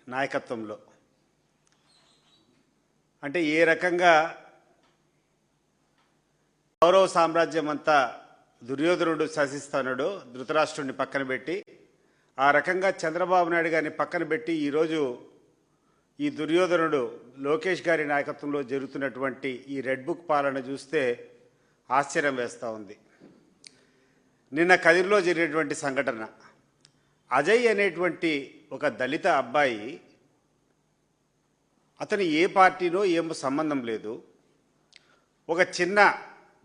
నాయకత్వంలో అంటే ఏ రకంగా కౌరవ సామ్రాజ్యం అంతా దుర్యోధనుడు శాసిస్తున్నాడో ధృతరాష్ట్రుడిని పక్కన పెట్టి ఆ రకంగా చంద్రబాబు నాయుడు గారిని పక్కన పెట్టి ఈరోజు ఈ దుర్యోధనుడు లోకేష్ గారి నాయకత్వంలో జరుగుతున్నటువంటి ఈ రెడ్ బుక్ పాలన చూస్తే ఆశ్చర్యం వేస్తూ ఉంది. నిన్న కదిరిలో జరిగినటువంటి సంఘటన, అజయ్ అనేటువంటి ఒక దళిత అబ్బాయి, అతను ఏ పార్టీనో ఏమో సంబంధం లేదు, ఒక చిన్న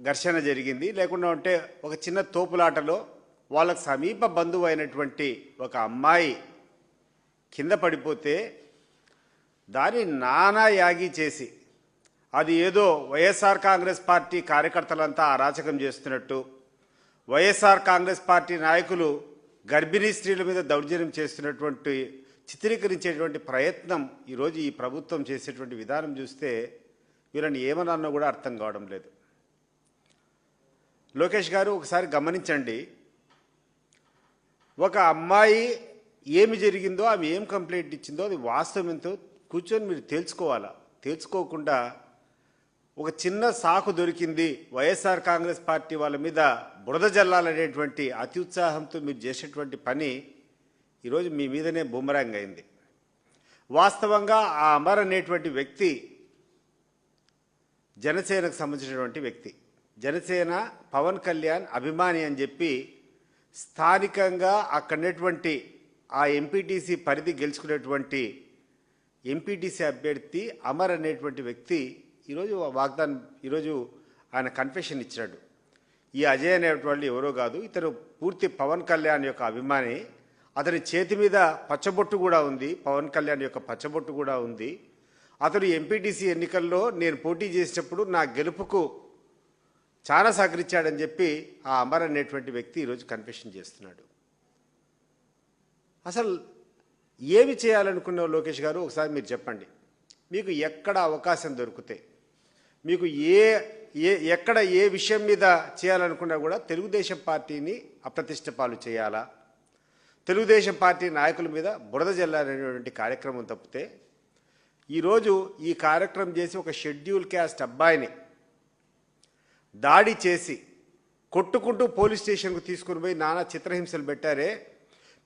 ఘర్షణ జరిగింది, లేకుండా ఉంటే ఒక చిన్న తోపులాటలో వాళ్ళకు సమీప బంధువు అయినటువంటి ఒక అమ్మాయి కింద పడిపోతే దాన్ని నానా యాగి చేసి అది ఏదో వైఎస్ఆర్ కాంగ్రెస్ పార్టీ కార్యకర్తలంతా అరాచకం చేస్తున్నట్టు, వైఎస్ఆర్ కాంగ్రెస్ పార్టీ నాయకులు గర్భిణీ స్త్రీల మీద దౌర్జన్యం చేస్తున్నటువంటి చిత్రీకరించేటువంటి ప్రయత్నం ఈరోజు ఈ ప్రభుత్వం చేసేటువంటి విధానం చూస్తే వీళ్ళని ఏమన్నా కూడా అర్థం కావడం లేదు. లోకేష్ గారు ఒకసారి గమనించండి, ఒక అమ్మాయి ఏమి జరిగిందో, ఆమె ఏం కంప్లైంట్ ఇచ్చిందో అది వాస్తవం ఎంతో కూర్చొని మీరు తెలుసుకోవాలా. తెలుసుకోకుండా ఒక చిన్న సాకు దొరికింది, వైఎస్ఆర్ కాంగ్రెస్ పార్టీ వాళ్ళ మీద బురద జల్లాలనేటువంటి అతి ఉత్సాహంతో మీరు చేసేటువంటి పని ఈరోజు మీ మీదనే బూమరాంగ్ అయింది. వాస్తవంగా ఆ అమర్ అనేటువంటి వ్యక్తి జనసేనకు సంబంధించినటువంటి వ్యక్తి, జనసేన పవన్ కళ్యాణ్ అభిమాని అని చెప్పి స్థానికంగా అక్కడటువంటి ఆ ఎంపీటీసీ పరిధి గెలుచుకునేటువంటి ఎంపీటీసీ అభ్యర్థి అమర్ అనేటువంటి వ్యక్తి ఈరోజు ఆయన కన్ఫెషన్ ఇచ్చాడు. ఈ అజయ్ అనేటువంటి ఎవరో కాదు, ఇతను పూర్తి పవన్ కళ్యాణ్ యొక్క అభిమాని. అతని చేతి మీద పచ్చబొట్టు కూడా ఉంది, పవన్ కళ్యాణ్ యొక్క పచ్చబొట్టు కూడా ఉంది. అతను ఎంపీటీసీ ఎన్నికల్లో నేను పోటీ చేసేటప్పుడు నా గెలుపుకు చాలా సహకరించాడని చెప్పి ఆ అమర్ అనేటువంటి వ్యక్తి ఈరోజు కన్ఫెషన్ చేస్తున్నాడు. అసలు ఏమి చేయాలనుకున్న లోకేష్ గారు ఒకసారి మీరు చెప్పండి. మీకు ఎక్కడ అవకాశం దొరికితే, మీకు ఎక్కడ ఏ విషయం మీద చేయాలనుకున్నా కూడా తెలుగుదేశం పార్టీని అప్రతిష్ట పాలు చేయాలా, తెలుగుదేశం పార్టీ నాయకుల మీద బురద జల్లాలనేటువంటి కార్యక్రమం తప్పితే ఈరోజు ఈ కార్యక్రమం చేసి ఒక షెడ్యూల్ క్యాస్ట్ అబ్బాయిని దాడి చేసి కొట్టుకుంటూ పోలీస్ స్టేషన్కు తీసుకుని పోయి నానా చిత్రహింసలు పెట్టారే,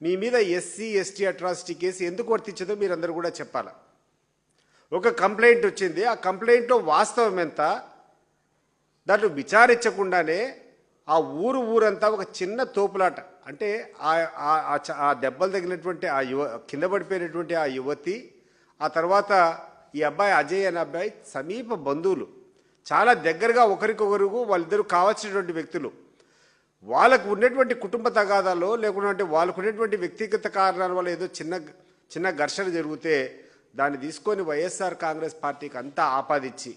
మీ మీద ఎస్సీ ఎస్టీ అట్రాసిటీ కేసు ఎందుకు వర్తించదో మీరందరూ కూడా చెప్పాలా. ఒక కంప్లైంట్ వచ్చింది, ఆ కంప్లైంట్లో వాస్తవం ఎంత, దాంట్లో విచారించకుండానే ఆ ఊరంతా ఒక చిన్న తోపులాట, అంటే ఆ దెబ్బలు తగిలినటువంటి ఆ కింద పడిపోయినటువంటి ఆ యువతి, ఆ తర్వాత ఈ అబ్బాయి అజయ్ అనే అబ్బాయి సమీప బంధువులు, చాలా దగ్గరగా ఒకరికొకరు వాళ్ళిద్దరూ కావాల్సినటువంటి వ్యక్తులు. వాళ్ళకు ఉన్నటువంటి కుటుంబ తగాదాలో లేకుంటే వాళ్ళకు ఉన్నటువంటి వ్యక్తిగత కారణాల వల్ల ఏదో చిన్న ఘర్షణ జరిగితే దాన్ని తీసుకొని వైఎస్ఆర్ కాంగ్రెస్ పార్టీకి అంతా ఆపాదించి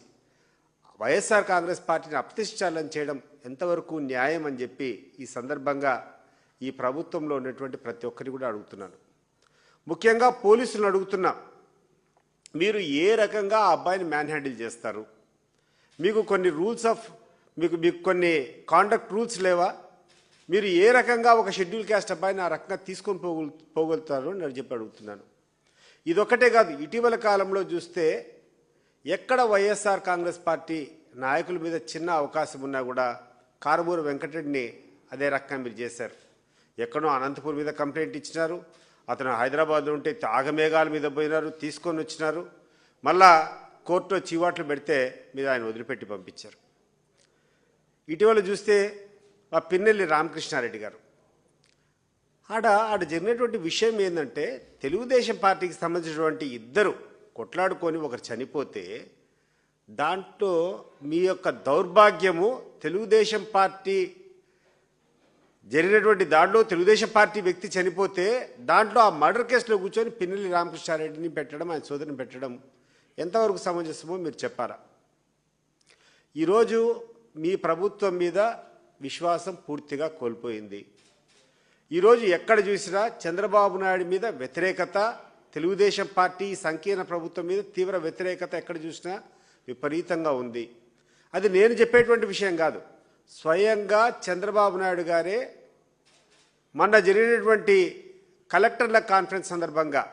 వైఎస్ఆర్ కాంగ్రెస్ పార్టీని అప్రతిష్టాలను చేయడం ఎంతవరకు న్యాయం అని చెప్పి ఈ సందర్భంగా ఈ ప్రభుత్వంలో ఉన్నటువంటి ప్రతి ఒక్కరిని కూడా అడుగుతున్నాను. ముఖ్యంగా పోలీసులను అడుగుతున్నా, మీరు ఏ రకంగా ఆ అబ్బాయిని మ్యాన్ హ్యాండిల్ చేస్తారు? మీకు కొన్ని మీకు కొన్ని కాండక్ట్ రూల్స్ లేవా? మీరు ఏ రకంగా ఒక షెడ్యూల్ క్యాస్ట్ అబ్బాయిని ఆ రకంగా తీసుకొని పోగలుగుతారు అని నేను చెప్పి అడుగుతున్నాను. ఇదొక్కటే కాదు, ఇటీవల కాలంలో చూస్తే ఎక్కడ వైఎస్ఆర్ కాంగ్రెస్ పార్టీ నాయకుల మీద చిన్న అవకాశం ఉన్నా కూడా కారుమూరి వెంకటరెడ్డిని అదే రకంగా మీరు చేశారు. ఎక్కడో అనంతపూర్ మీద కంప్లైంట్ ఇచ్చినారు, అతను హైదరాబాద్లో ఉంటే ఆగమేఘాల మీద పోయినారు, తీసుకొని వచ్చినారు, మళ్ళా కోర్టులో చీవాట్లు పెడితే మీరు ఆయన వదిలిపెట్టి పంపించారు. ఇటీవల చూస్తే ఆ పిన్నెల్లి రామకృష్ణారెడ్డి గారు, ఆడ జరిగినటువంటి విషయం ఏంటంటే తెలుగుదేశం పార్టీకి సంబంధించినటువంటి ఇద్దరు కొట్లాడుకొని ఒకరు చనిపోతే దాంట్లో మీ యొక్క దౌర్భాగ్యము, తెలుగుదేశం పార్టీ జరిగినటువంటి దాంట్లో తెలుగుదేశం పార్టీ వ్యక్తి చనిపోతే దాంట్లో ఆ మర్డర్ కేసులో కూర్చొని పిన్నెల్లి రామకృష్ణారెడ్డిని పెట్టడం, ఆయన సోదరిని పెట్టడం ఎంతవరకు సమంజసమో మీరు చెప్పారా? ఈరోజు మీ ప్రభుత్వం మీద విశ్వాసం పూర్తిగా కోల్పోయింది. ఈరోజు ఎక్కడ చూసినా చంద్రబాబు నాయుడు మీద వ్యతిరేకత, తెలుగుదేశం పార్టీ సంకీర్ణ ప్రభుత్వం మీద తీవ్ర వ్యతిరేకత ఎక్కడ చూసినా విపరీతంగా ఉంది. అది నేను చెప్పేటువంటి విషయం కాదు, స్వయంగా చంద్రబాబు నాయుడు గారే మొన్న జరిగినటువంటి కలెక్టర్ల కాన్ఫరెన్స్ సందర్భంగా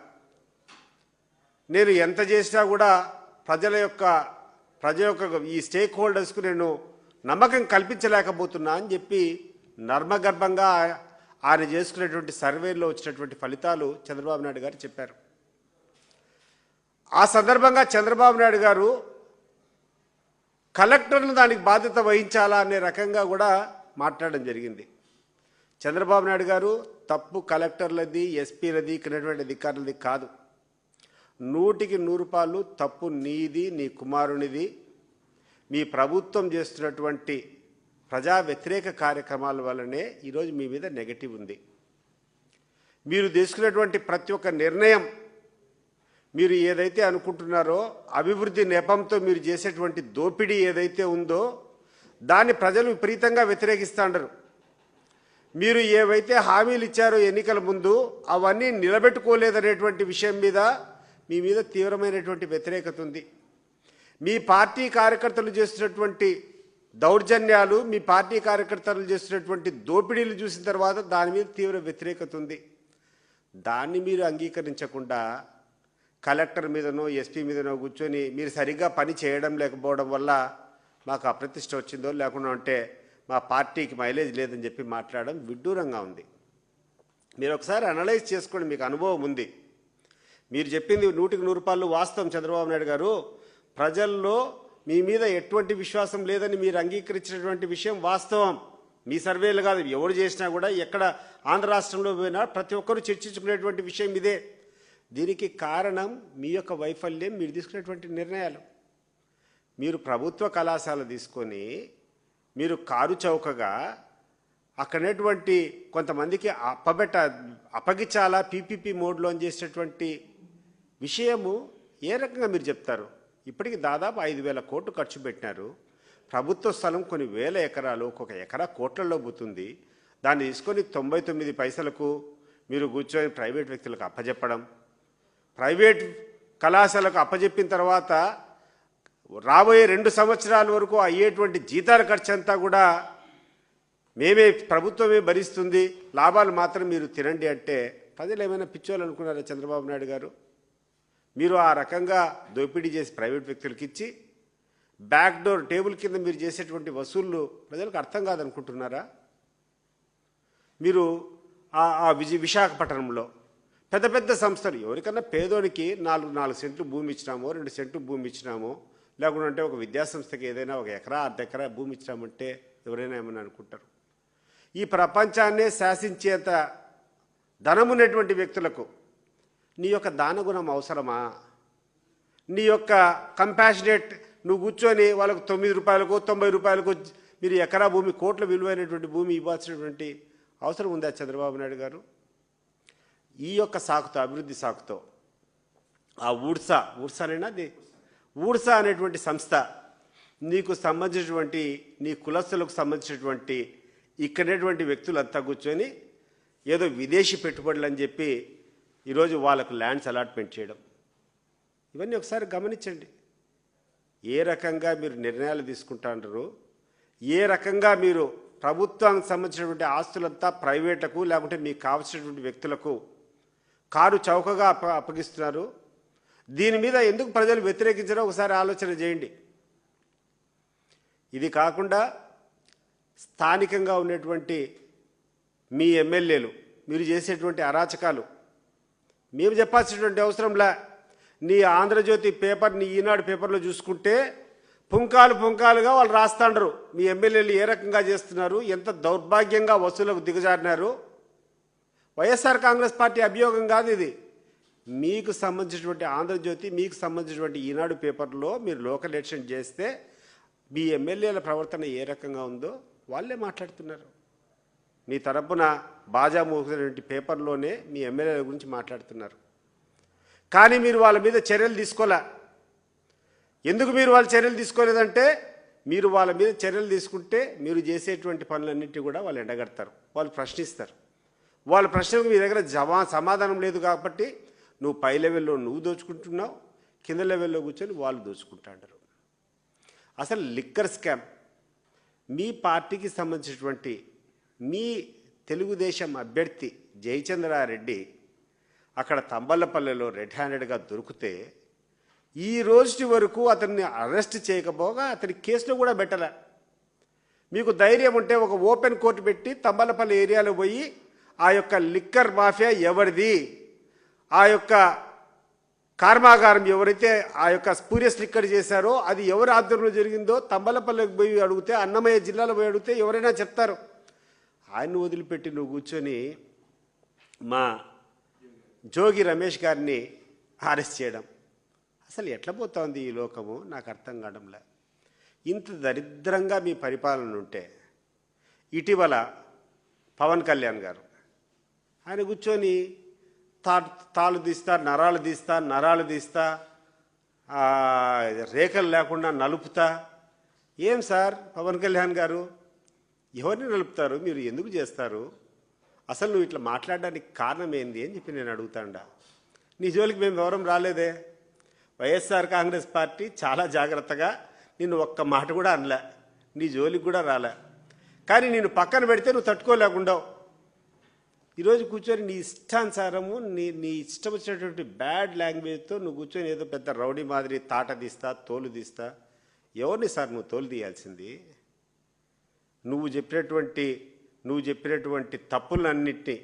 నేను ఎంత చేసినా కూడా ప్రజల యొక్క ఈ స్టేక్ హోల్డర్స్కు నేను నమ్మకం కల్పించలేకపోతున్నా అని చెప్పి నర్మగర్భంగా ఆయన చేసుకునేటువంటి సర్వేలో వచ్చినటువంటి ఫలితాలు చంద్రబాబు నాయుడు గారు చెప్పారు. ఆ సందర్భంగా చంద్రబాబు నాయుడు గారు కలెక్టర్లు దానికి బాధ్యత వహించాలా అనే రకంగా కూడా మాట్లాడడం జరిగింది. చంద్రబాబు నాయుడు గారు తప్పు కలెక్టర్లది, ఎస్పీలది, ఇక్కడటువంటి అధికారులది కాదు. 100కి 100 తప్పు నీది, నీ కుమారునిది. మీ ప్రభుత్వం చేస్తున్నటువంటి ప్రజా వ్యతిరేక కార్యక్రమాల వల్లనే ఈరోజు మీ మీద నెగటివ్ ఉంది. మీరు తీసుకున్నటువంటి ప్రతి ఒక్క నిర్ణయం, మీరు ఏదైతే అనుకుంటున్నారో అభివృద్ధి నెపంతో మీరు చేసేటువంటి దోపిడీ ఏదైతే ఉందో దాన్ని ప్రజలు విపరీతంగా వ్యతిరేకిస్తాండరు. మీరు ఏవైతే హామీలు ఇచ్చారో ఎన్నికల ముందు అవన్నీ నిలబెట్టుకోలేదనేటువంటి విషయం మీద మీ మీద తీవ్రమైనటువంటి వ్యతిరేకత ఉంది. మీ పార్టీ కార్యకర్తలు చేస్తున్నటువంటి దౌర్జన్యాలు, మీ పార్టీ కార్యకర్తలు చేస్తున్నటువంటి దోపిడీలు చూసిన తర్వాత దాని మీద తీవ్ర వ్యతిరేకత ఉంది. దాన్ని మీరు అంగీకరించకుండా కలెక్టర్ మీదనో ఎస్పీ మీదనో కూర్చొని మీరు సరిగ్గా పని చేయడం లేకపోవడం వల్ల మాకు అప్రతిష్ట వచ్చిందో లేకుండా అంటే మా పార్టీకి మైలేజ్ లేదని చెప్పి మాట్లాడడం విడ్డూరంగా ఉంది. మీరు ఒకసారి అనలైజ్ చేసుకోండి, మీకు అనుభవం ఉంది. మీరు చెప్పింది 100కి 100 వాస్తవం చంద్రబాబు నాయుడు గారు. ప్రజల్లో మీ మీద ఎటువంటి విశ్వాసం లేదని మీరు అంగీకరించినటువంటి విషయం వాస్తవం. మీ సర్వేలు కాదు, ఎవరు చేసినా కూడా ఎక్కడ ఆంధ్ర రాష్ట్రంలో పోయినా ప్రతి ఒక్కరూ చర్చించుకునేటువంటి విషయం ఇదే. దీనికి కారణం మీ యొక్క వైఫల్యం, మీరు తీసుకునేటువంటి నిర్ణయాలు. మీరు ప్రభుత్వ కళాశాల తీసుకొని మీరు కారు చౌకగా అక్కడనేటువంటి కొంతమందికి అప్పగించాలా పీపీపీ మోడ్లో చేసేటువంటి విషయము ఏ రకంగా మీరు చెప్తారు? ఇప్పటికి దాదాపు 5,000 కోట్లు ఖర్చు పెట్టినారు. ప్రభుత్వ స్థలం కొన్ని వేల ఎకరాలు, ఒక్కొక్క ఎకరా కోట్లలో పోతుంది. దాన్ని తీసుకొని 99 పైసలకు మీరు కూర్చొని ప్రైవేట్ వ్యక్తులకు అప్పచెప్పడం, ప్రైవేట్ కళాశాలకు అప్పచెప్పిన తర్వాత రాబోయే 2 సంవత్సరాల వరకు అయ్యేటువంటి జీతాల ఖర్చు అంతా కూడా మేమే, ప్రభుత్వమే భరిస్తుంది, లాభాలు మాత్రం మీరు తినండి అంటే ప్రజలు ఏమైనా పిచ్చోళ్ళు అనుకున్నారా చంద్రబాబు నాయుడు గారు? మీరు ఆ రకంగా దోపిడీ చేసి ప్రైవేట్ వ్యక్తులకు ఇచ్చి బ్యాక్డోర్ టేబుల్ కింద మీరు చేసేటువంటి వసూళ్ళు ప్రజలకు అర్థం కాదనుకుంటున్నారా? మీరు విశాఖపట్నంలో పెద్ద పెద్ద సంస్థలు, ఎవరికన్నా పేదోనికి 4 సెంట్లు భూమి ఇచ్చినామో, 2 సెంట్లు భూమి ఇచ్చినామో, లేకుంటే ఒక విద్యాసంస్థకి ఏదైనా 1 ఎకరా 1/2 ఎకరా భూమి ఇచ్చినామంటే ఎవరైనా ఏమని అనుకుంటారు? ఈ ప్రపంచాన్నే శాసించేంత ధనమున్నటువంటి వ్యక్తులకు నీ యొక్క దానగుణం అవసరమా? నీ యొక్క కంపాషనేట్ నువ్వు కూర్చొని వాళ్ళకు 9 రూపాయలకు 90 రూపాయలకు మీరు ఎకరా భూమి, కోట్ల విలువైనటువంటి భూమి ఇవ్వాల్సినటువంటి అవసరం ఉందా చంద్రబాబు నాయుడు గారు? ఈ యొక్క సాకుతో, అభివృద్ధి సాకుతో ఆ ఊడ్సా అనేటువంటి సంస్థ నీకు సంబంధించినటువంటి, నీ కులస్తులకు సంబంధించినటువంటి ఇక్కడటువంటి వ్యక్తులంతా కూర్చొని ఏదో విదేశీ పెట్టుబడులు అని చెప్పి ఈరోజు వాళ్ళకు ల్యాండ్స్ అలాట్మెంట్ చేయడం, ఇవన్నీ ఒకసారి గమనించండి. ఏ రకంగా మీరు నిర్ణయాలు తీసుకుంటారు, ఏ రకంగా మీరు ప్రభుత్వానికి సంబంధించినటువంటి ఆస్తులంతా ప్రైవేట్లకు లేకుంటే మీకు కావాల్సినటువంటి వ్యక్తులకు కారు చౌకగా అప్పగిస్తున్నారు. దీని మీద ఎందుకు ప్రజలు వ్యతిరేకించారో ఒకసారి ఆలోచన చేయండి. ఇది కాకుండా స్థానికంగా ఉన్నటువంటి మీ ఎమ్మెల్యేలు మీరు చేసేటువంటి అరాచకాలు మేము చెప్పాల్సినటువంటి అవసరంలా. నీ ఆంధ్రజ్యోతి పేపర్, నీ ఈనాడు పేపర్లో చూసుకుంటే పుంకాలుగా వాళ్ళు రాస్తాండరు మీ ఎమ్మెల్యేలు ఏ రకంగా చేస్తున్నారు, ఎంత దౌర్భాగ్యంగా వసూలకు దిగజారినారు. వైఎస్ఆర్ కాంగ్రెస్ పార్టీ అభియోగం కాదు ఇది. మీకు సంబంధించినటువంటి ఆంధ్రజ్యోతి, మీకు సంబంధించినటువంటి ఈనాడు పేపర్లో మీరు లోకల్ ఎడిషన్ చేస్తే మీ ఎమ్మెల్యేల ప్రవర్తన ఏ రకంగా ఉందో వాళ్ళే మాట్లాడుతున్నారు. మీ తరపున బాజా మోగినటువంటి పేపర్లోనే మీ ఎమ్మెల్యేల గురించి మాట్లాడుతున్నారు. కానీ మీరు వాళ్ళ మీద చర్యలు తీసుకోలే. ఎందుకు మీరు వాళ్ళ చర్యలు తీసుకోలేదంటే, మీరు వాళ్ళ మీద చర్యలు తీసుకుంటే మీరు చేసేటువంటి పనులన్నింటినీ కూడా వాళ్ళు ఎండగడతారు, వాళ్ళు ప్రశ్నిస్తారు. వాళ్ళ ప్రశ్నకు మీ దగ్గర సమాధానం లేదు కాబట్టి నువ్వు పై లెవెల్లో నువ్వు దోచుకుంటున్నావు, కింద లెవెల్లో కూర్చొని వాళ్ళు దోచుకుంటారు. అసలు లిక్కర్ స్కామ్ మీ పార్టీకి సంబంధించినటువంటి మీ తెలుగుదేశం అభ్యర్థి జయచంద్రారెడ్డి అక్కడ తంబళ్ళపల్లెలో రెడ్ హ్యాండెడ్గా దొరికితే ఈ రోజు వరకు అతన్ని అరెస్ట్ చేయకపోగా అతని కేసులో కూడా పెట్టలే. మీకు ధైర్యం ఉంటే ఒక ఓపెన్ కోర్టు పెట్టి తంబలపల్లి ఏరియాలో పోయి ఆ యొక్క లిక్కర్ మాఫియా ఎవరిది, ఆ యొక్క కర్మాగారం ఎవరైతే ఆ యొక్క స్పూరియస్ లిక్కర్ చేశారో అది ఎవరి ఆధ్వర్యంలో జరిగిందో తంబలపల్లికి పోయి అడిగితే, అన్నమయ్య జిల్లాలో పోయి అడిగితే ఎవరైనా చెప్తారు. ఆయన్ని వదిలిపెట్టి నువ్వు కూర్చొని మా జోగి రమేష్ గారిని అరెస్ట్ చేయడం అసలు ఎట్లా పోతోంది ఈ లోకము? నాకు అర్థం కావడంలే. ఇంత దరిద్రంగా మీ పరిపాలన ఉంటే ఇటీవల పవన్ కళ్యాణ్ గారు ఆయన కూర్చొని తాళ్ళు తీస్తా, నరాలు తీస్తా, రేఖలు లేకుండా నలుపుతా. ఏం సార్ పవన్ కళ్యాణ్ గారు, ఎవరిని నలుపుతారు? మీరు ఎందుకు చేస్తారు? అసలు నువ్వు ఇట్లా మాట్లాడడానికి కారణం ఏంది అని చెప్పి నేను అడుగుతాండా. నీ జోలికి మేము ఎవరం రాలేదే. వైఎస్ఆర్ కాంగ్రెస్ పార్టీ చాలా జాగ్రత్తగా నిన్ను ఒక్క మాట కూడా అనలే, నీ జోలికి కూడా రాలే. కానీ నేను పక్కన పెడితే నువ్వు తట్టుకోలేకుండావు. ఈరోజు కూర్చొని నీ ఇష్టానుసారము నీ ఇష్టం వచ్చినటువంటి బ్యాడ్ లాంగ్వేజ్తో నువ్వు కూర్చొని ఏదో పెద్ద రౌడీ మాదిరి తాట తీస్తా, తోలు తీస్తా. ఎవరిని సార్ నువ్వు తోలు తీయాల్సింది? నువ్వు చెప్పినటువంటి తప్పులన్నింటినీ,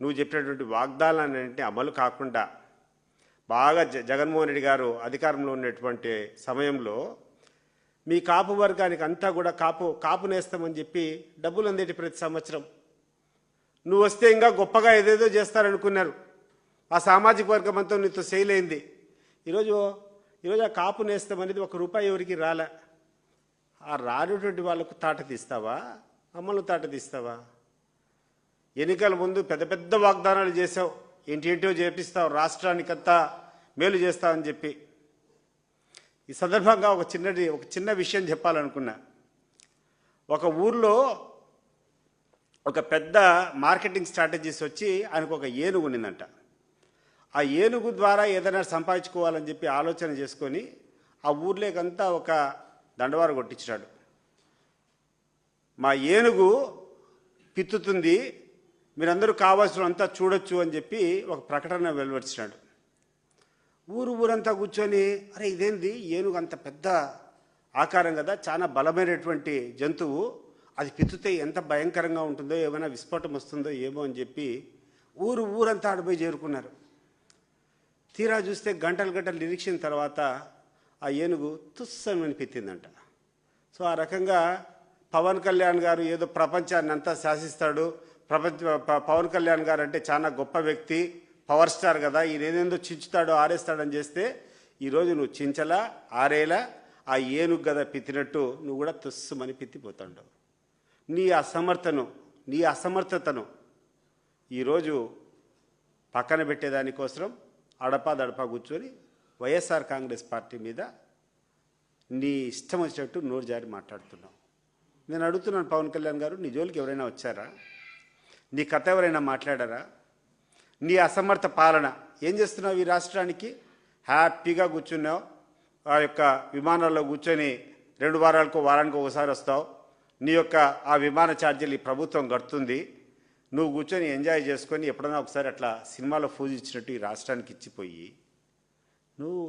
నువ్వు చెప్పినటువంటి వాగ్దానాలన్నింటినీ అమలు కాకుండా బాగా జగన్మోహన్ రెడ్డి గారు అధికారంలో ఉన్నటువంటి సమయంలో మీ కాపు వర్గానికి అంతా కూడా కాపు నేస్తామని చెప్పి డబ్బులు అందేటి ప్రతి సంవత్సరం. నువ్వు వస్తే ఇంకా గొప్పగా ఏదేదో చేస్తారనుకున్నారు. ఆ సామాజిక వర్గం అంతా నీతో చేయలేంది. ఈరోజు ఆ కాపు నేస్తం అనేది ₹1 ఎవరికి రాలే. ఆ రానటువంటి వాళ్ళకు తాట తీస్తావా, అమ్మలు తాట తీస్తావా? ఎన్నికల ముందు పెద్ద పెద్ద వాగ్దానాలు చేసావు, ఏంటేంటో చేపిస్తావు, రాష్ట్రానికంతా మేలు చేస్తావని చెప్పి. ఈ సందర్భంగా ఒక చిన్న విషయం చెప్పాలనుకున్నా. ఒక ఊర్లో ఒక పెద్ద మార్కెటింగ్ స్ట్రాటజీస్ వచ్చి ఆయనకు ఒక ఏనుగు ఉన్నిందంట. ఆ ఏనుగు ద్వారా ఏదైనా సంపాదించుకోవాలని చెప్పి ఆలోచన చేసుకొని ఆ ఊర్లోకంతా ఒక దండవారు కొట్టించాడు. మా ఏనుగు పిత్తుతుంది, మీరందరూ కావాల్సినంతా చూడొచ్చు అని చెప్పి ఒక ప్రకటన వెలువరించినాడు. ఊరంతా కూర్చొని, అరే ఇదేంది, ఏనుగు అంత పెద్ద ఆకారం కదా, చాలా బలమైనటువంటి జంతువు, అది పిత్తుతే ఎంత భయంకరంగా ఉంటుందో, ఏమైనా విస్ఫోటం వస్తుందో ఏమో అని చెప్పి ఊరంతా ఆడిపోయి చేరుకున్నారు. తీరా చూస్తే గంటలు నిరీక్షణ తర్వాత ఆ ఏనుగు తుస్సమని పిత్తిందంట. సో ఆ రకంగా పవన్ కళ్యాణ్ గారు ఏదో ప్రపంచాన్ని అంతా శాసిస్తాడు, పవన్ కళ్యాణ్ గారు అంటే చాలా గొప్ప వ్యక్తి, పవర్ స్టార్ కదా, ఈయన ఏదేందో చించుతాడో ఆరేస్తాడని చేస్తే ఈరోజు నువ్వు చించలా ఆరేలా ఆ ఏనుగు గద పిత్తినట్టు నువ్వు కూడా తుస్సుమని పిత్తిపోతాడు. నీ అసమర్థతను ఈరోజు పక్కన పెట్టేదానికోసం అడపా కూర్చొని వైఎస్ఆర్ కాంగ్రెస్ పార్టీ మీద నీ ఇష్టం వచ్చినట్టు నోరు జారి మాట్లాడుతున్నావు. నేను అడుగుతున్నాను పవన్ కళ్యాణ్ గారు, నీ జోలికి ఎవరైనా వచ్చారా? నీ కథ ఎవరైనా మాట్లాడారా? నీ అసమర్థ పాలన ఏం చేస్తున్నావు? ఈ రాష్ట్రానికి హ్యాపీగా కూర్చున్నావు, ఆ యొక్క విమానాల్లో కూర్చొని 2 వారానికి ఒకసారి వస్తావు. నీ యొక్క ఆ విమాన ఛార్జీలు ఈ ప్రభుత్వం కడుతుంది. నువ్వు కూర్చొని ఎంజాయ్ చేసుకొని ఎప్పుడైనా ఒకసారి అట్లా సినిమాలో ఫూజు ఇచ్చినట్టు ఈ రాష్ట్రానికి ఇచ్చిపోయి నువ్వు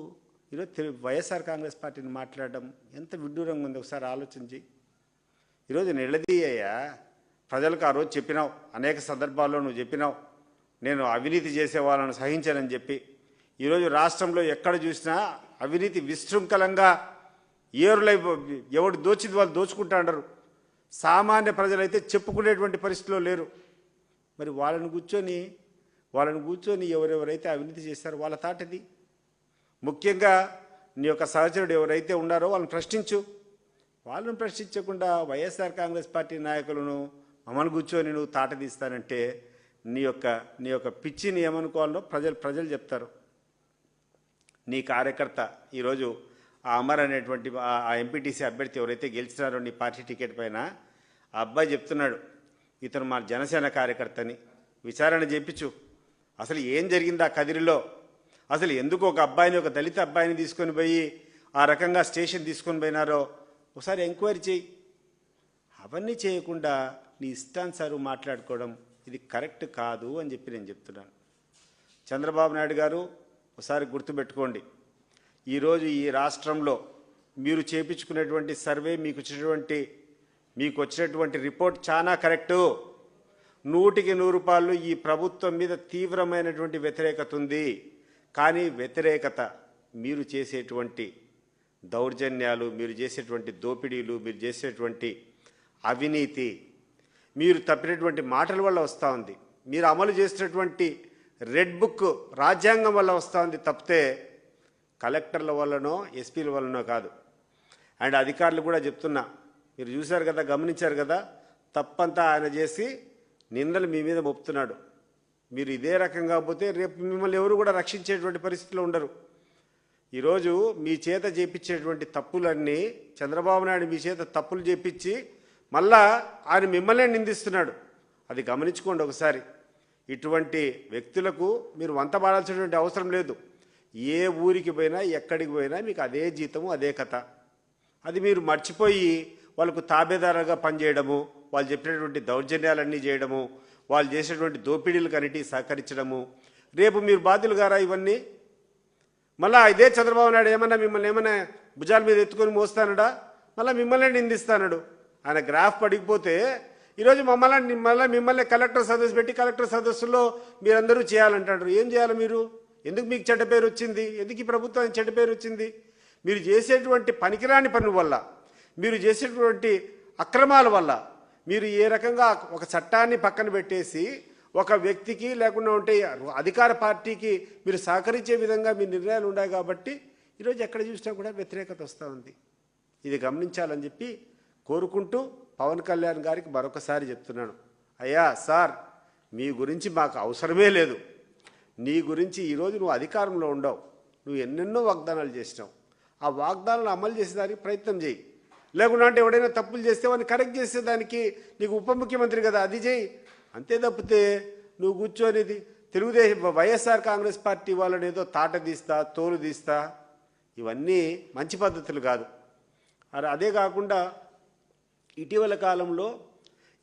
ఈరోజు వైఎస్ఆర్ కాంగ్రెస్ పార్టీని మాట్లాడడం ఎంత విడ్డూరంగా ఉంది ఒకసారి ఆలోచించి. ఈరోజు నిలదీయ్యా, ప్రజలకు ఆ రోజు చెప్పినావు, అనేక సందర్భాల్లో నువ్వు చెప్పినావు, నేను అవినీతి చేసే వాళ్ళను సహించానని చెప్పి. ఈరోజు రాష్ట్రంలో ఎక్కడ చూసినా అవినీతి విశృంఖలంగా ఏరులై ఎవడు దోచింది వాళ్ళు దోచుకుంటా అంటారు. సామాన్య ప్రజలైతే చెప్పుకునేటువంటి పరిస్థితిలో లేరు. మరి వాళ్ళని కూర్చొని ఎవరెవరైతే అవినీతి చేస్తారో వాళ్ళ తాటది. ముఖ్యంగా నీ యొక్క సహచరుడు ఎవరైతే ఉన్నారో వాళ్ళని ప్రశ్నించు. వాళ్ళని ప్రశ్నించకుండా వైఎస్ఆర్ కాంగ్రెస్ పార్టీ నాయకులను మమ్మల్ని కూర్చొని నువ్వు తాట తీస్తానంటే నీ యొక్క పిచ్చిని ఏమనుకోవాలో ప్రజలు చెప్తారు. నీ కార్యకర్త ఈరోజు ఆ అమర్ అనేటువంటి ఆ ఎంపీటీసీ అభ్యర్థి ఎవరైతే గెలిచినారో నీ పార్టీ టికెట్ పైన, ఆ అబ్బాయి చెప్తున్నాడు, ఇతను మా జనసేన కార్యకర్తని, విచారణ చేయించు. అసలు ఏం జరిగింది ఆ కదిరిలో? అసలు ఎందుకు ఒక దళిత అబ్బాయిని తీసుకొని పోయి ఆ రకంగా స్టేషన్ తీసుకొని పోయినారో ఒకసారి ఎంక్వైరీ చేయి. అవన్నీ చేయకుండా నీ ఇష్టానుసారం మాట్లాడుకోవడం ఇది కరెక్ట్ కాదు అని చెప్పి నేను చెప్తున్నాను. చంద్రబాబు నాయుడు గారు ఒకసారి గుర్తుపెట్టుకోండి, ఈరోజు ఈ రాష్ట్రంలో మీరు చేపించుకునేటువంటి సర్వే మీకు వచ్చినటువంటి రిపోర్ట్ చాలా కరెక్టు. 100% ఈ ప్రభుత్వం మీద తీవ్రమైనటువంటి వ్యతిరేకత ఉంది. కానీ వ్యతిరేకత మీరు చేసేటువంటి దౌర్జన్యాలు, మీరు చేసేటువంటి దోపిడీలు, మీరు చేసేటువంటి అవినీతి, మీరు తప్పినటువంటి మాటల వల్ల వస్తూ ఉంది. మీరు అమలు చేసినటువంటి రెడ్ బుక్ రాజ్యాంగం వల్ల వస్తూ ఉంది తప్పితే కలెక్టర్ల వల్లనో ఎస్పీల వల్లనో కాదు. అండ్ అధికారులు కూడా చెప్తున్నా, మీరు చూశారు కదా, గమనించారు కదా, తప్పంతా ఆయన చేసి నిందలు మీ మీద మోపుతున్నాడు. మీరు ఇదే రకంగా పోతే రేపు మిమ్మల్ని ఎవరు కూడా రక్షించేటువంటి పరిస్థితిలో ఉండరు. ఈరోజు మీ చేత చేపించేటువంటి తప్పులన్నీ చంద్రబాబు నాయుడు మీ చేత తప్పులు చేపించి మళ్ళా ఆయన మిమ్మల్నే నిందిస్తున్నాడు. అది గమనించుకోండి ఒకసారి. ఇటువంటి వ్యక్తులకు మీరు వంత పాడాల్సినటువంటి అవసరం లేదు. ఏ ఊరికి పోయినా ఎక్కడికి పోయినా మీకు అదే జీతము, అదే కథ. అది మీరు మర్చిపోయి వాళ్ళకు తాబేదారుగా పనిచేయడము, వాళ్ళు చెప్పినటువంటి దౌర్జన్యాలన్నీ చేయడము, వాళ్ళు చేసేటువంటి దోపిడీలకు అన్నిటి సహకరించడము. రేపు మీరు బాధ్యులు గారా ఇవన్నీ? మళ్ళీ ఇదే చంద్రబాబు నాయుడు మిమ్మల్ని ఏమన్నా భుజాల మీద ఎత్తుకొని మోస్తానడా? మళ్ళీ మిమ్మల్ని నిందిస్తాడు. ఆయన గ్రాఫ్ పడిపోతే ఈరోజు మిమ్మల్ని కలెక్టర్ సదస్సు పెట్టి కలెక్టర్ సదస్సులో మీరందరూ చేయాలంటారు. ఏం చేయాలి మీరు? ఎందుకు మీకు చెడ్డ పేరు వచ్చింది? ఎందుకు ఈ ప్రభుత్వానికి చెడ్డ పేరు వచ్చింది? మీరు చేసేటువంటి పనికిరాని పనుల వల్ల, మీరు చేసేటువంటి అక్రమాల వల్ల, మీరు ఏ రకంగా ఒక చట్టాన్ని పక్కన పెట్టేసి ఒక వ్యక్తికి లేకుండా ఉంటే అధికార పార్టీకి మీరు సహకరించే విధంగా మీ నిర్ణయాలు ఉన్నాయి కాబట్టి ఈరోజు ఎక్కడ చూసినా కూడా వ్యతిరేకత వస్తూ ఉంది. ఇది గమనించాలని చెప్పి కోరుకుంటూ పవన్ కళ్యాణ్ గారికి మరొకసారి చెప్తున్నాను, అయ్యా సార్, మీ గురించి మాకు అవసరమే లేదు. నీ గురించి ఈరోజు నువ్వు అధికారంలో ఉండవు, నువ్వు ఎన్నెన్నో వాగ్దానాలు చేసినావు. ఆ వాగ్దానాలు అమలు చేసేదానికి ప్రయత్నం చేయి. లేకుండా అంటే ఎవడైనా తప్పులు చేస్తే వాడిని కరెక్ట్ చేసేదానికి నీకు ఉప ముఖ్యమంత్రి కదా, అది చేయి. అంతే తప్పితే నువ్వు కూర్చొని తెలుగుదేశం వైఎస్ఆర్ కాంగ్రెస్ పార్టీ వాళ్ళని ఏదో తాట తీస్తా, తోలు తీస్తా, ఇవన్నీ మంచి పద్ధతులు కాదు. అదే కాకుండా ఇటీవల కాలంలో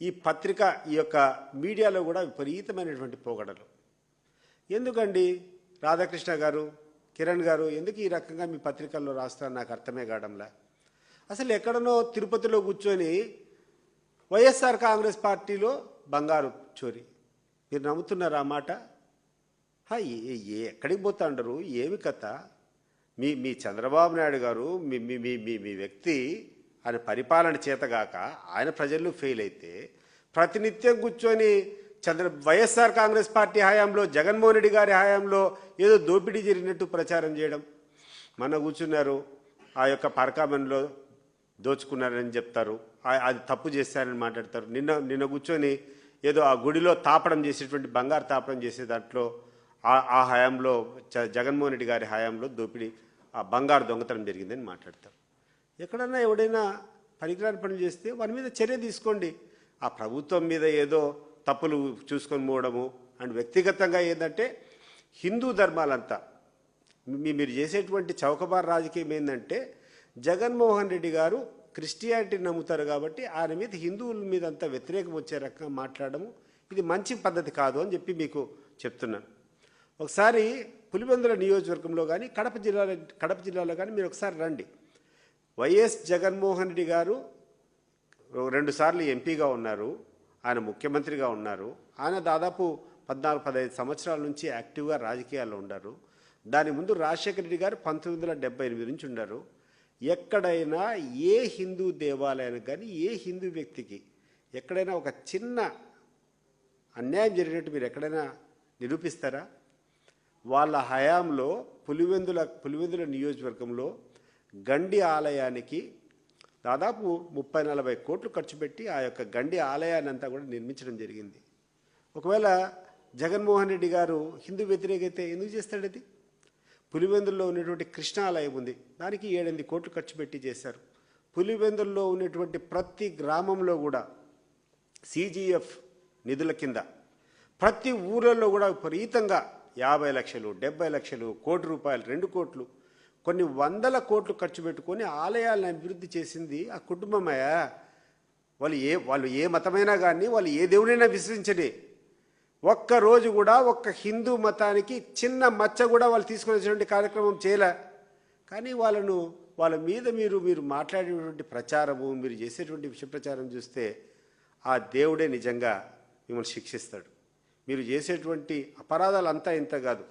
ఈ పత్రిక, ఈ యొక్క మీడియాలో కూడా విపరీతమైనటువంటి పోగడలు. ఎందుకండి రాధాకృష్ణ గారు, కిరణ్ గారు, ఎందుకు ఈ రకంగా మీ పత్రికల్లో రాస్తారని నాకు అర్థమే కావడంలా. అసలు ఎక్కడనో తిరుపతిలో కూర్చొని వైఎస్ఆర్ కాంగ్రెస్ పార్టీలో బంగారు చోరీ, మీరు నమ్ముతున్నారా ఆ మాట? ఎక్కడికి పోతా ఉండరు? ఏమి కథ? మీ చంద్రబాబు నాయుడు గారు, మీ వ్యక్తి, ఆయన పరిపాలన చేతగాక ఆయన ప్రజల్లో ఫెయిల్ అయితే ప్రతినిత్యం కూర్చొని వైఎస్ఆర్ కాంగ్రెస్ పార్టీ హయాంలో, జగన్మోహన్ రెడ్డి గారి హయాంలో ఏదో దోపిడీ జరిగినట్టు ప్రచారం చేయడం. మన కూర్చున్నారు, ఆ యొక్క పరకామన్లో దోచుకున్నారని చెప్తారు, అది తప్పు చేస్తారని మాట్లాడతారు. నిన్న కూర్చొని ఏదో ఆ గుడిలో తాపడం చేసేటువంటి బంగారు తాపడం చేసే దాంట్లో ఆ హయాంలో జగన్మోహన్ రెడ్డి గారి హయాంలో దోపిడీ, ఆ బంగారు దొంగతనం జరిగిందని మాట్లాడతారు. ఎక్కడన్నా ఎవడైనా పనికిరాని పనులు చేస్తే వారి మీద చర్య తీసుకోండి. ఆ ప్రభుత్వం మీద ఏదో తప్పులు చూసుకొని పోవడము. అండ్ వ్యక్తిగతంగా ఏంటంటే హిందూ ధర్మాలంతా మీరు చేసేటువంటి చౌకబార్ రాజకీయం ఏంటంటే జగన్మోహన్ రెడ్డి గారు క్రిస్టియానిటీని నమ్ముతారు కాబట్టి ఆయన మీద హిందువుల మీద అంతా వ్యతిరేకం వచ్చే రకంగా మాట్లాడము, ఇది మంచి పద్ధతి కాదు అని చెప్పి మీకు చెప్తున్నాను. ఒకసారి పులివెందుల నియోజకవర్గంలో కానీ కడప జిల్లాలో కానీ మీరు ఒకసారి రండి. వైఎస్ జగన్మోహన్ రెడ్డి గారు 2 సార్లు ఎంపీగా ఉన్నారు, ఆయన ముఖ్యమంత్రిగా ఉన్నారు. ఆయన దాదాపు 14-15 సంవత్సరాల నుంచి యాక్టివ్గా రాజకీయాల్లో ఉన్నారు. దాని ముందు రాజశేఖర రెడ్డి గారు 1978 నుంచి ఉన్నారు. ఎక్కడైనా ఏ హిందూ దేవాలయానికి కానీ ఏ హిందూ వ్యక్తికి ఎక్కడైనా ఒక చిన్న అన్యాయం జరిగినట్టు మీరు ఎక్కడైనా నిరూపిస్తారా? వాళ్ళ హయాంలో పులివెందుల నియోజకవర్గంలో గండి ఆలయానికి దాదాపు 30-40 కోట్లు ఖర్చు పెట్టి ఆ యొక్క గండి ఆలయాన్ని అంతా కూడా నిర్మించడం జరిగింది. ఒకవేళ జగన్మోహన్ రెడ్డి గారు హిందూ వ్యతిరేకైతే ఎందుకు చేస్తాడు? అది పులివెందుల్లో ఉన్నటువంటి కృష్ణాలయం ఉంది, దానికి 7-8 కోట్లు ఖర్చు పెట్టి చేశారు. పులివెందుల్లో ఉన్నటువంటి ప్రతి గ్రామంలో కూడా సిజిఎఫ్ నిధుల కింద ప్రతి ఊళ్ళల్లో కూడా విపరీతంగా 50 లక్షలు, 70 లక్షలు, కోటి రూపాయలు, 2 కోట్లు, కొన్ని 100 కోట్లు ఖర్చు పెట్టుకొని ఆలయాలను అభివృద్ధి చేసింది ఆ కుటుంబమయ్యా. వాళ్ళు ఏ మతమైనా కానీ, వాళ్ళు ఏ దేవుడైనా విశ్వసించని, ఒక్కరోజు కూడా ఒక్క హిందూ మతానికి చిన్న మచ్చ కూడా వాళ్ళు తీసుకునేటువంటి కార్యక్రమం చేయలే. కానీ వాళ్ళ మీద మీరు మాట్లాడేటువంటి ప్రచారము, మీరు చేసేటువంటి విషయ ప్రచారం చూస్తే ఆ దేవుడే నిజంగా మిమ్మల్ని శిక్షిస్తాడు. మీరు చేసేటువంటి అపరాధాలు అంతా ఇంత కాదు,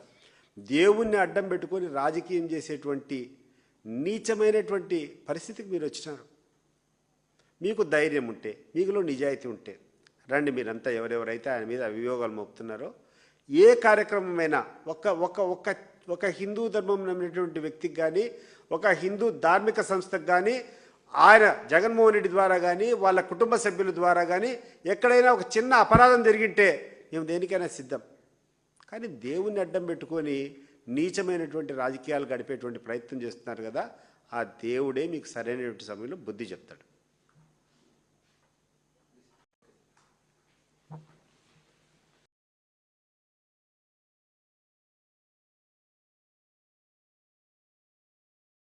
దేవుణ్ణి అడ్డం పెట్టుకొని రాజకీయం చేసేటువంటి నీచమైనటువంటి పరిస్థితికి మీరు వచ్చినారు. మీకు ధైర్యం ఉంటే, మీకులో నిజాయితీ ఉంటే రండి, మీరంతా ఎవరెవరైతే ఆయన మీద అభియోగాలు మోపుతున్నారో ఏ కార్యక్రమమైనా ఒక హిందూ ధర్మం నమ్మినటువంటి వ్యక్తికి కానీ, ఒక హిందూ ధార్మిక సంస్థకు కానీ, ఆయన జగన్మోహన్ రెడ్డి ద్వారా కానీ, వాళ్ళ కుటుంబ సభ్యుల ద్వారా కానీ ఎక్కడైనా ఒక చిన్న అపరాధం జరిగింటే మేము దేనికైనా సిద్ధం. కానీ దేవుణ్ణి అడ్డం పెట్టుకొని నీచమైనటువంటి రాజకీయాలు గడిపేటువంటి ప్రయత్నం చేస్తున్నారు కదా, ఆ దేవుడే మీకు సరైనటువంటి సమయంలో బుద్ధి చెప్తాడు.